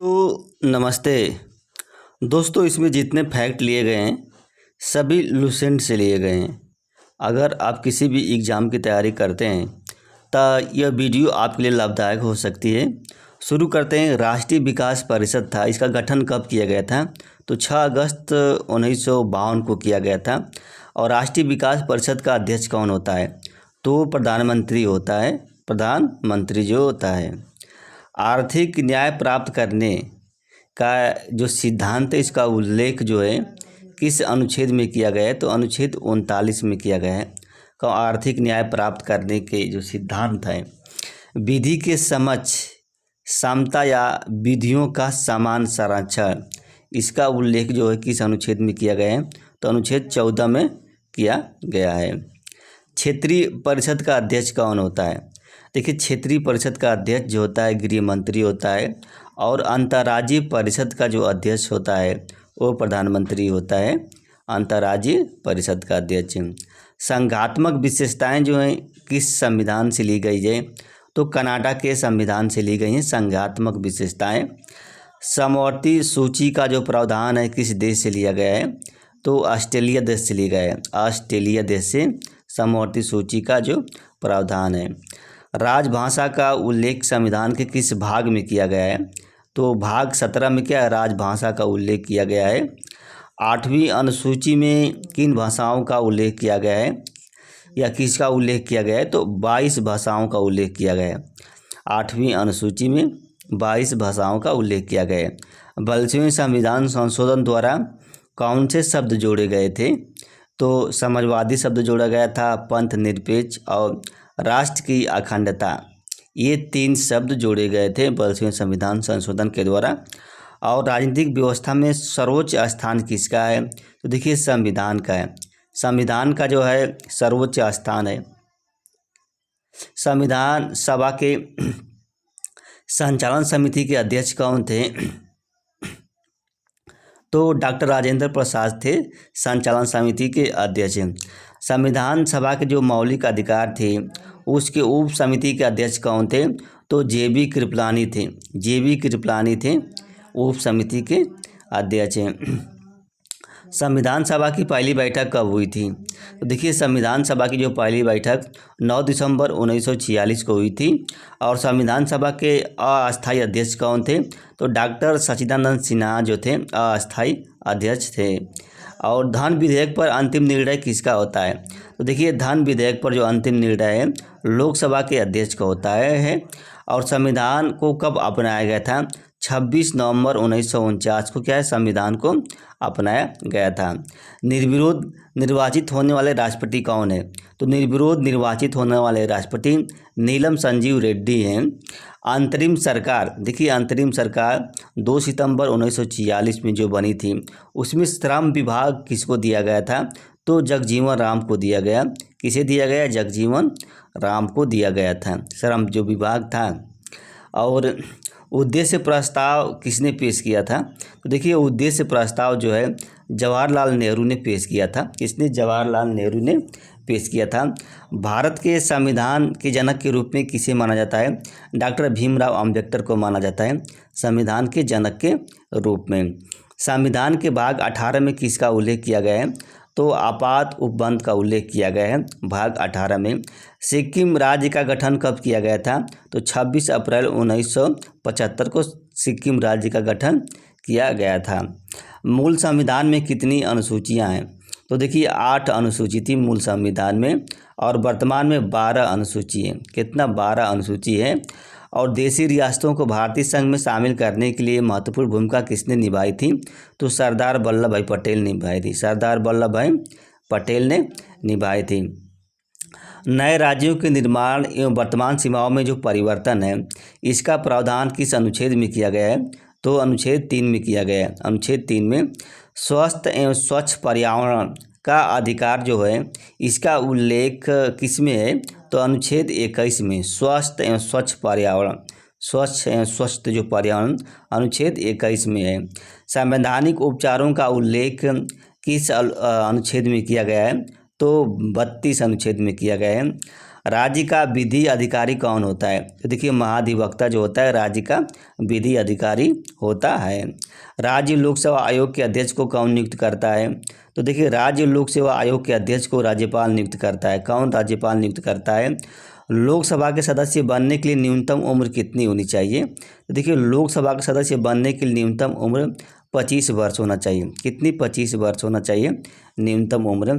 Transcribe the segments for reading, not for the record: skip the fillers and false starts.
तो नमस्ते दोस्तों, इसमें जितने फैक्ट लिए गए हैं सभी लुसेंट से लिए गए हैं। अगर आप किसी भी एग्ज़ाम की तैयारी करते हैं तो यह वीडियो आपके लिए लाभदायक हो सकती है। शुरू करते हैं। राष्ट्रीय विकास परिषद था, इसका गठन कब किया गया था? तो 6 अगस्त 1952 को किया गया था। और राष्ट्रीय विकास परिषद का अध्यक्ष कौन होता है? तो प्रधानमंत्री होता है। प्रधानमंत्री जो होता है। आर्थिक न्याय प्राप्त करने का जो सिद्धांत है, इसका उल्लेख जो है किस अनुच्छेद में किया गया है? तो अनुच्छेद 39 में किया गया है। का आर्थिक न्याय प्राप्त करने के जो सिद्धांत है, विधि के समक्ष समता या विधियों का समान संरक्षण, इसका उल्लेख जो है किस अनुच्छेद में किया गया है? तो अनुच्छेद 14 में किया गया है। क्षेत्रीय परिषद का अध्यक्ष कौन होता है? देखिए, क्षेत्रीय परिषद का अध्यक्ष जो होता है गृह मंत्री होता है। और अंतर्राज्यीय परिषद का जो अध्यक्ष होता है वो प्रधानमंत्री होता है। अंतर्राज्यीय परिषद का अध्यक्ष। संघात्मक विशेषताएं जो हैं किस संविधान से ली गई है? तो कनाडा के संविधान से ली गई हैं संघात्मक विशेषताएं। समवर्ती सूची का जो प्रावधान है किस देश से लिया गया है? तो ऑस्ट्रेलिया देश से लिया गया है। ऑस्ट्रेलिया देश से समवर्ती सूची का जो प्रावधान है। राजभाषा का उल्लेख संविधान के किस भाग में किया गया है? तो भाग 17 में क्या राजभाषा का उल्लेख किया गया है। 8वीं अनुसूची में किन भाषाओं का उल्लेख किया गया है या किसका उल्लेख किया गया है? तो 22 भाषाओं का उल्लेख किया गया है। 8वीं अनुसूची में 22 भाषाओं का उल्लेख किया गया है। 42वें संविधान संशोधन द्वारा कौन से शब्द जोड़े गए थे? तो समाजवादी शब्द जोड़ा गया था, पंथ निरपेक्ष और राष्ट्र की अखंडता, ये 3 शब्द जोड़े गए थे 42वें संविधान संशोधन के द्वारा। और राजनीतिक व्यवस्था में सर्वोच्च स्थान किसका है? तो देखिए, संविधान का है। संविधान का जो है सर्वोच्च स्थान है। संविधान सभा के संचालन समिति के अध्यक्ष कौन थे? तो डॉक्टर राजेंद्र प्रसाद थे संचालन समिति के अध्यक्ष। संविधान सभा के जो मौलिक अधिकार थे उसके उप समिति के अध्यक्ष कौन थे? तो जे.बी. कृपलानी थे। जे.बी. कृपलानी थे उप समिति के अध्यक्ष। संविधान सभा की पहली बैठक कब हुई थी? तो देखिए, संविधान सभा की जो पहली बैठक 9 दिसंबर 1946 को हुई थी। और संविधान सभा के अस्थायी अध्यक्ष कौन थे? तो डॉक्टर सच्चिदानंद सिन्हा जो थे अस्थायी अध्यक्ष थे। और धन विधेयक पर अंतिम निर्णय किसका होता है? तो देखिए, धन विधेयक पर जो अंतिम निर्णय है लोकसभा के अध्यक्ष का होता है। और संविधान को कब अपनाया गया था? 26 नवंबर 1949 को क्या है संविधान को अपनाया गया था। निर्विरोध निर्वाचित होने वाले राष्ट्रपति कौन है? तो निर्विरोध निर्वाचित होने वाले राष्ट्रपति नीलम संजीव रेड्डी हैं। अंतरिम सरकार, देखिए अंतरिम सरकार 2 सितंबर 1946 में जो बनी थी उसमें श्रम विभाग किसको दिया गया था? तो जगजीवन राम को दिया गया। किसे दिया गया? जगजीवन राम को दिया गया था श्रम जो विभाग था। और उद्देश्य प्रस्ताव किसने पेश किया था? तो देखिए, उद्देश्य प्रस्ताव जो है जवाहरलाल नेहरू ने पेश किया था। किसने? जवाहरलाल नेहरू ने पेश किया था। भारत के संविधान के जनक के रूप में किसे माना जाता है? डॉक्टर भीमराव अंबेडकर को माना जाता है संविधान के जनक के रूप में। संविधान के भाग 18 में किसका उल्लेख किया गया है? तो आपात उपबंध का उल्लेख किया गया है भाग 18 में। सिक्किम राज्य का गठन कब किया गया था? तो 26 अप्रैल 1975 को सिक्किम राज्य का गठन किया गया था। मूल संविधान में कितनी अनुसूचियां हैं? तो देखिए, 8 अनुसूची थी मूल संविधान में। और वर्तमान में 12 अनुसूची है। कितना? 12 अनुसूची है। और देशी रियासतों को भारतीय संघ में शामिल करने के लिए महत्वपूर्ण भूमिका किसने निभाई थी? तो सरदार वल्लभ भाई पटेल ने निभाई थी। सरदार वल्लभ भाई पटेल ने निभाई थी। नए राज्यों के निर्माण एवं वर्तमान सीमाओं में जो परिवर्तन है इसका प्रावधान किस अनुच्छेद में किया गया है? तो अनुच्छेद 3 में किया गया है। अनुच्छेद 3 में स्वस्थ एवं स्वच्छ पर्यावरण का अधिकार जो है इसका उल्लेख किस में है? तो अनुच्छेद 21 में स्वस्थ एवं स्वच्छ पर्यावरण, स्वच्छ एवं स्वस्थ जो पर्यावरण अनुच्छेद 21 में है। संवैधानिक उपचारों का उल्लेख किस अनुच्छेद में किया गया है? तो 32 अनुच्छेद में किया गया है। राज्य का विधि अधिकारी कौन होता है? तो देखिए महाधिवक्ता जो होता है राज्य का विधि अधिकारी होता है। राज्य लोक सेवा आयोग के अध्यक्ष को कौन नियुक्त करता है? तो देखिए राज्य लोक सेवा आयोग के अध्यक्ष को राज्यपाल नियुक्त करता है। कौन राज्यपाल नियुक्त करता है? लोकसभा के सदस्य बनने के लिए न्यूनतम उम्र कितनी होनी चाहिए? तो देखिए लोकसभा के सदस्य बनने के लिए न्यूनतम उम्र 25 वर्ष होना चाहिए। कितनी? 25 वर्ष होना चाहिए न्यूनतम उम्र।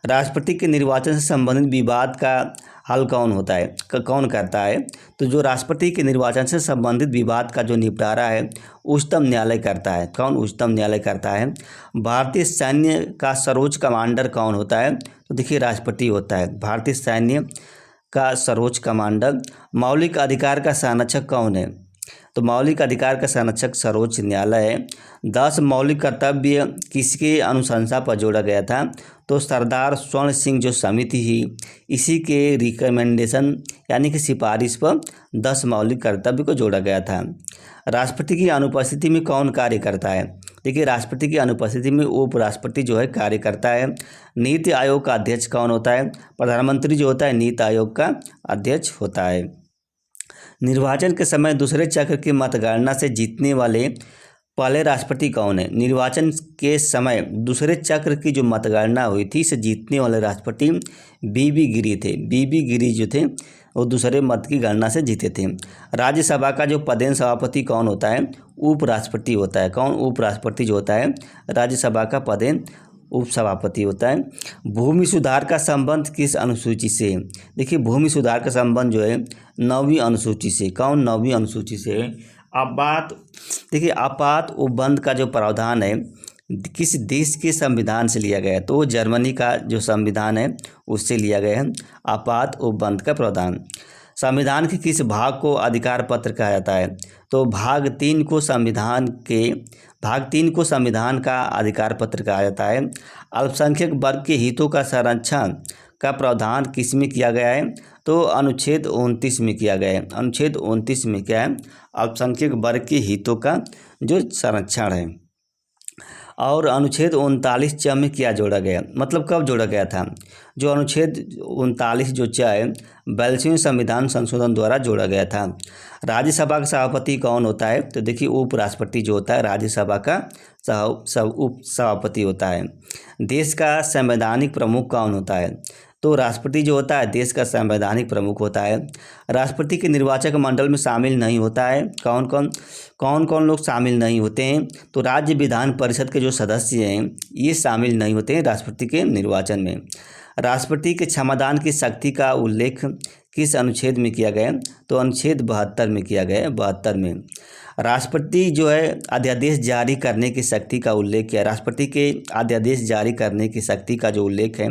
राष्ट्रपति के निर्वाचन से संबंधित विवाद का हल कौन होता है? कौन करता है? तो जो राष्ट्रपति के निर्वाचन से संबंधित विवाद का जो निपटारा है उच्चतम न्यायालय करता है। कौन? उच्चतम न्यायालय करता है। भारतीय सैन्य का सर्वोच्च कमांडर कौन होता है? तो देखिए राष्ट्रपति होता है भारतीय सैन्य का सर्वोच्च कमांडर। मौलिक अधिकार का संरक्षक कौन है? तो मौलिक अधिकार का संरक्षक सर्वोच्च न्यायालय है। 10 मौलिक कर्तव्य किसके अनुशंसा पर जोड़ा गया था? तो सरदार स्वर्ण सिंह जो समिति ही इसी के रिकमेंडेशन यानी कि सिफारिश पर 10 मौलिक कर्तव्य को जोड़ा गया था। राष्ट्रपति की अनुपस्थिति में कौन कार्य करता है? देखिए राष्ट्रपति की अनुपस्थिति में उपराष्ट्रपति जो है कार्य करता है। नीति आयोग का अध्यक्ष कौन होता है? प्रधानमंत्री जो होता है नीति आयोग का अध्यक्ष होता है। निर्वाचन के समय दूसरे चक्र की मतगणना से जीतने वाले पहले राष्ट्रपति कौन है? निर्वाचन के समय दूसरे चक्र की जो मतगणना हुई थी इसे जीतने वाले राष्ट्रपति बीबी गिरी थे। बीबी गिरी जो थे वो दूसरे मत की गणना से जीते थे। राज्यसभा का जो पदेन सभापति कौन होता है? उपराष्ट्रपति होता है। कौन? उपराष्ट्रपति जो होता है राज्यसभा का पदेन उपसभापति होता है। भूमि सुधार का संबंध किस अनुसूची से? देखिए भूमि सुधार का संबंध जो है 9वीं अनुसूची से। कौन? 9वीं अनुसूची से। आपात उपबंध का जो प्रावधान है किस देश के संविधान से लिया गया है? तो जर्मनी का जो संविधान है उससे लिया गया है आपात उपबंध का प्रावधान। संविधान के किस भाग को अधिकार पत्र कहा जाता है? तो भाग 3 को संविधान का अधिकार पत्र कहा जाता है। अल्पसंख्यक वर्ग के हितों का संरक्षण का प्रावधान किस में किया गया है? तो अनुच्छेद 29 में किया गया है। अनुच्छेद 29 में क्या है? अल्पसंख्यक वर्ग के हितों का जो संरक्षण है। और अनुच्छेद 39 च में क्या जोड़ा गया? मतलब कब जोड़ा गया था? जो अनुच्छेद 39 जो च है 42वें संविधान संशोधन द्वारा जोड़ा गया था। राज्यसभा का सभापति कौन होता है? तो देखिए उपराष्ट्रपति जो होता है राज्यसभा का उप सभापति होता है। देश का संवैधानिक प्रमुख कौन होता है? तो राष्ट्रपति जो होता है देश का संवैधानिक प्रमुख होता है। राष्ट्रपति के निर्वाचक मंडल में शामिल नहीं होता है। कौन कौन लोग शामिल नहीं होते हैं? तो राज्य विधान परिषद के जो सदस्य हैं ये शामिल नहीं होते हैं राष्ट्रपति के निर्वाचन में। राष्ट्रपति के क्षमादान की शक्ति का उल्लेख किस अनुच्छेद में किया गया? तो अनुच्छेद 72 में किया गया है। 72 में राष्ट्रपति जो है अध्यादेश जारी करने की शक्ति का उल्लेख किया। राष्ट्रपति के अध्यादेश जारी करने की शक्ति का जो उल्लेख है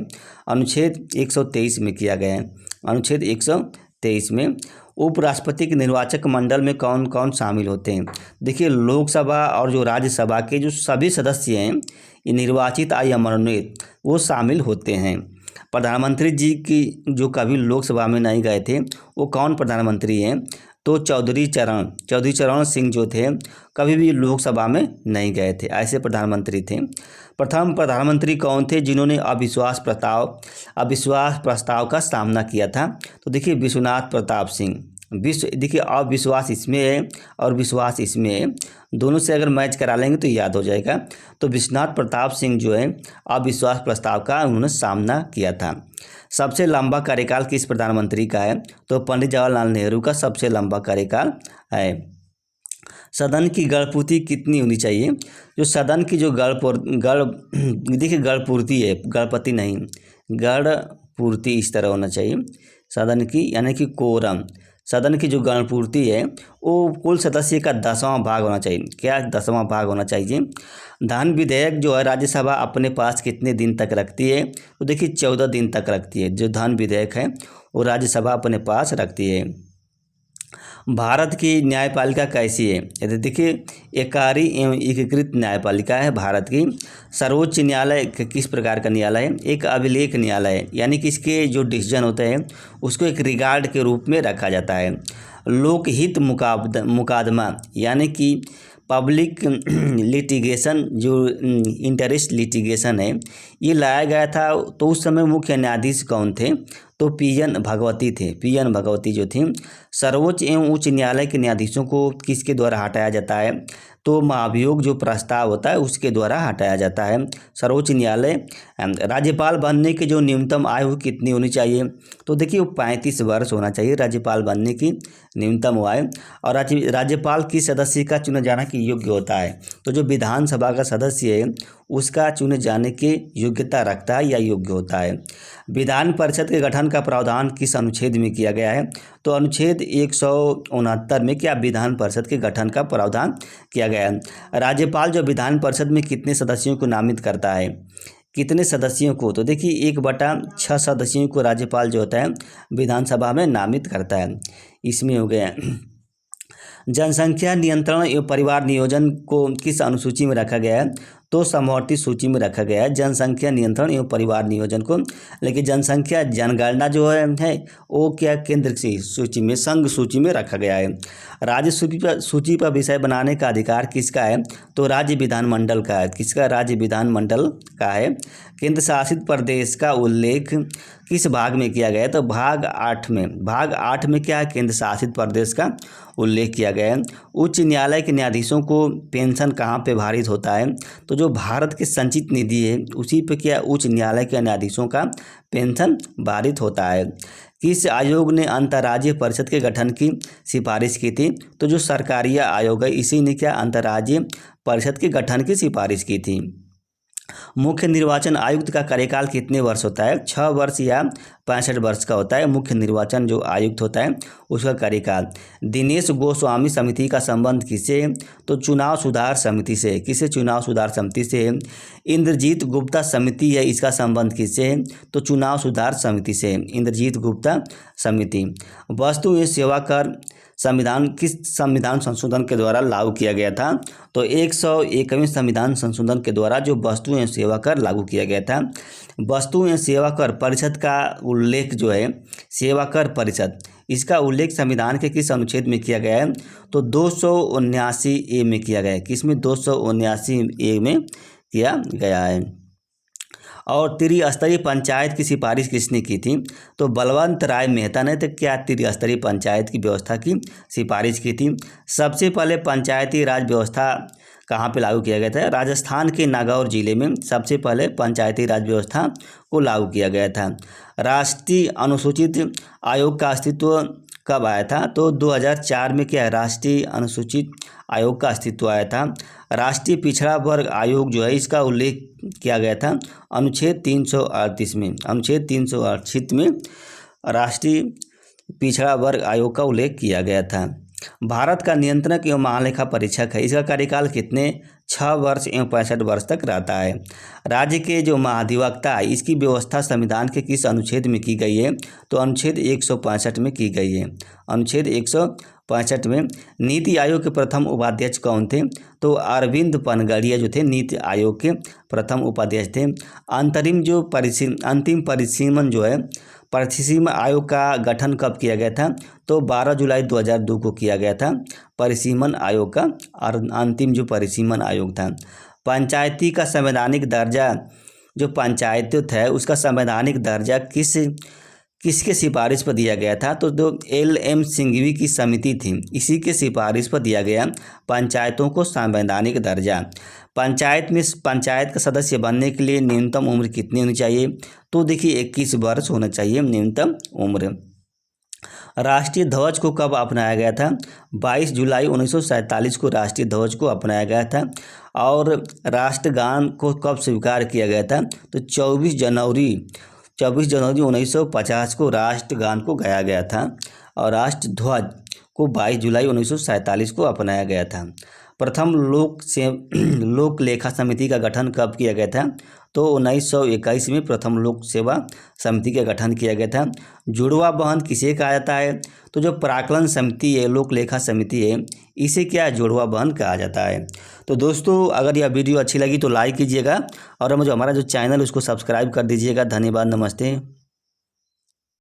अनुच्छेद 123 में किया गया है। अनुच्छेद 123 में उपराष्ट्रपति के निर्वाचक मंडल में कौन कौन शामिल होते हैं? देखिए लोकसभा और जो राज्यसभा के जो सभी सदस्य हैं ये निर्वाचित या मनोनीत वो शामिल होते हैं। प्रधानमंत्री जी की जो कभी लोकसभा में नहीं गए थे वो कौन प्रधानमंत्री हैं? तो चौधरी चरण सिंह जो थे कभी भी लोकसभा में नहीं गए थे, ऐसे प्रधानमंत्री थे। प्रथम प्रधानमंत्री कौन थे जिन्होंने अविश्वास प्रस्ताव का सामना किया था? तो देखिए विश्वनाथ प्रताप सिंह। देखिए अविश्वास इसमें है और विश्वास इसमें है, दोनों से अगर मैच करा लेंगे तो याद हो जाएगा। तो विश्वनाथ प्रताप सिंह जो है अविश्वास प्रस्ताव का उन्होंने सामना किया था। सबसे लंबा कार्यकाल किस प्रधानमंत्री का है? तो पंडित जवाहरलाल नेहरू का सबसे लंबा कार्यकाल है। सदन की गणपूर्ति कितनी होनी चाहिए? जो सदन की जो गणपूर्ति है, गणपति नहीं, गणपूर्ति इस तरह होना चाहिए सदन की, यानी कि कोरम। सदन की जो गणपूर्ति है वो कुल सदस्य का 10वां भाग होना चाहिए। क्या? 10वां भाग होना चाहिए। धन विधेयक जो है राज्यसभा अपने पास कितने दिन तक रखती है? तो देखिए 14 दिन तक रखती है। जो धन विधेयक है वो राज्यसभा अपने पास रखती है। भारत की न्यायपालिका कैसी है? यदि देखिए एकारी एवं एकीकृत न्यायपालिका है भारत की। सर्वोच्च न्यायालय किस प्रकार का न्यायालय है? एक अभिलेख न्यायालय है, यानी कि इसके जो डिसीजन होते हैं उसको एक रिगार्ड के रूप में रखा जाता है। लोकहित मुकादमा यानी कि पब्लिक लिटिगेशन, जो इंटरेस्ट लिटिगेशन है ये लाया गया था। तो उस समय मुख्य न्यायाधीश कौन थे? तो पीएन भगवती थे। पीएन भगवती जो थी। सर्वोच्च एवं उच्च न्यायालय के न्यायाधीशों को किसके द्वारा हटाया जाता है? तो महाभियोग जो प्रस्ताव होता है उसके द्वारा हटाया जाता है। सर्वोच्च न्यायालय। राज्यपाल बनने की जो न्यूनतम आयु कितनी होनी चाहिए? तो देखिए वो 35 वर्ष होना चाहिए राज्यपाल बनने की न्यूनतम आयु। और राज्यपाल किस सदस्य का चुने जाना की योग्य होता है? तो जो विधानसभा का सदस्य है उसका चुने जाने की योग्यता रखता है या योग्य होता है। विधान परिषद के गठन का प्रावधान किस अनुच्छेद में किया गया है? तो अनुच्छेद 169 में क्या विधान परिषद के गठन का प्रावधान किया गया है। राज्यपाल जो विधान परिषद में कितने सदस्यों को नामित करता है? कितने सदस्यों को? तो देखिए 1/6 सदस्यों को राज्यपाल जो होता है विधानसभा में नामित करता है। इसमें हो गया। जनसंख्या नियंत्रण एवं परिवार नियोजन को किस अनुसूची में रखा गया है? तो समवर्ती सूची में रखा गया है जनसंख्या नियंत्रण एवं परिवार नियोजन को। लेकिन जनसंख्या जनगणना जो है वो क्या केंद्र की सूची में, संघ सूची में रखा गया है। राज्य सूची पर विषय बनाने का अधिकार किसका है? तो राज्य विधानमंडल का है। किसका? राज्य विधानमंडल का है। केंद्र शासित प्रदेश का उल्लेख किस भाग में किया गया है? तो भाग 8 में। भाग 8 में क्या है? केंद्र शासित प्रदेश का उल्लेख किया गया है। उच्च न्यायालय के न्यायाधीशों को पेंशन कहाँ पे भारित होता है? तो जो भारत के संचित निधि है उसी पे क्या उच्च न्यायालय के न्यायाधीशों का पेंशन भारित होता है। किस आयोग ने अंतर्राज्यीय परिषद के गठन की सिफारिश की थी? तो जो सरकारीय आयोग है इसी ने क्या अंतर्राज्यीय परिषद के गठन की सिफारिश की थी। मुख्य निर्वाचन आयुक्त का कार्यकाल कितने वर्ष होता है? 6 वर्ष या 65 वर्ष का होता है। मुख्य निर्वाचन जो आयुक्त होता है उसका कार्यकाल। दिनेश गोस्वामी समिति का संबंध किससे है? तो चुनाव सुधार समिति से। किससे? चुनाव सुधार समिति से। इंद्रजीत गुप्ता समिति है, इसका संबंध किससे है? तो चुनाव सुधार समिति से। इंद्रजीत गुप्ता समिति। वस्तु एवं सेवा कर संविधान किस संविधान संशोधन के द्वारा लागू किया गया था? तो 101वें संविधान संशोधन के द्वारा जो वस्तु एवं सेवा कर लागू किया गया था। वस्तु एवं सेवा कर परिषद का उल्लेख जो है सेवा कर परिषद, इसका उल्लेख संविधान के किस अनुच्छेद में किया गया है? तो 279A में किया गया है। किसमें? 279A में किया गया है। और त्रिस्तरीय पंचायत की सिफारिश किसने की थी? तो बलवंत राय मेहता ने तो क्या त्रिस्तरीय पंचायत की व्यवस्था की सिफारिश की थी। सबसे पहले पंचायती राज व्यवस्था कहाँ पे लागू किया गया था? राजस्थान के नागौर जिले में सबसे पहले पंचायती राज व्यवस्था को लागू किया गया था। राष्ट्रीय अनुसूचित आयोग का अस्तित्व कब आया था? तो 2004 में क्या राष्ट्रीय अनुसूचित आयोग का अस्तित्व आया था। राष्ट्रीय पिछड़ा वर्ग आयोग जो है इसका उल्लेख किया गया था अनुच्छेद 338 में। अनुच्छेद 338 में राष्ट्रीय पिछड़ा वर्ग आयोग का उल्लेख किया गया था। भारत का नियंत्रक एवं महालेखा परीक्षक है, इसका कार्यकाल कितने? 6 वर्ष एवं 65 वर्ष तक रहता है। राज्य के जो महाधिवक्ता है इसकी व्यवस्था संविधान के किस अनुच्छेद में की गई है? तो अनुच्छेद 165 में की गई है। अनुच्छेद 165 में। नीति आयोग के प्रथम उपाध्यक्ष कौन थे? तो अरविंद पनगड़िया जो थे नीति आयोग के प्रथम उपाध्यक्ष थे। अंतिम परिसीमन जो है परिसीमन आयोग का गठन कब किया गया था? तो 12 जुलाई 2002 को किया गया था परिसीमन आयोग का और अंतिम जो परिसीमन आयोग था। पंचायती का संवैधानिक दर्जा जो पंचायत है उसका संवैधानिक दर्जा किसके सिफारिश पर दिया गया था? तो जो LM सिंघवी की समिति थी इसी के सिफारिश पर दिया गया पंचायतों को संवैधानिक दर्जा। पंचायत का सदस्य बनने के लिए न्यूनतम उम्र कितनी होनी चाहिए? तो देखिए 21 वर्ष होना चाहिए न्यूनतम उम्र। राष्ट्रीय ध्वज को कब अपनाया गया था? 22 जुलाई 1947 को राष्ट्रीय ध्वज को अपनाया गया था। और राष्ट्रगान को कब स्वीकार किया गया था? तो 24 जनवरी 1950 को राष्ट्रगान को गाया गया था। और राष्ट्र ध्वज को 22 जुलाई 1947 को अपनाया गया था। प्रथम लोक लेखा समिति का गठन कब किया गया था? तो 1921 में प्रथम लोक सेवा समिति का गठन किया गया था। जुड़वा बहन किसे कहा जाता है? तो जो प्राक्कलन समिति है लोक लेखा समिति है इसे क्या जुड़वा बहन कहा जाता है। तो दोस्तों अगर यह वीडियो अच्छी लगी तो लाइक कीजिएगा और मुझे हमारा जो चैनल उसको सब्सक्राइब कर दीजिएगा। धन्यवाद, नमस्ते।